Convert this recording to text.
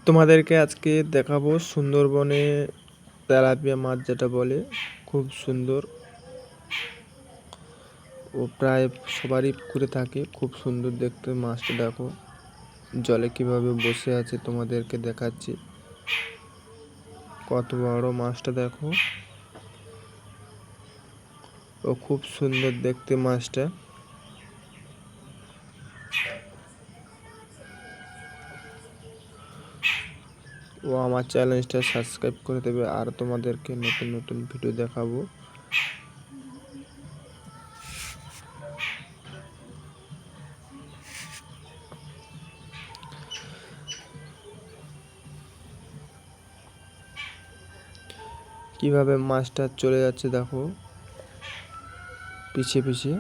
তোমাদেরকে আজকে দেখাবো সুন্দরবনে তেলাপিয়া মাছ, যেটা বলে খুব সুন্দর ও প্রায় সবারই পুকুরে থাকে। খুব সুন্দর দেখতে মাছটা, দেখো জলে কিভাবে বসে আছে, তোমাদেরকে দেখাচ্ছি। কত বড় মাছটা দেখো, ও খুব সুন্দর দেখতে মাছটা। ও আমার চ্যানেলটা সাবস্ক্রাইব করে দেবে, আর তোমাদেরকে নতুন নতুন ভিডিও দেখাবো। কিভাবে মাছটা চলে যাচ্ছে দেখো, পিছিয়ে পিছিয়ে।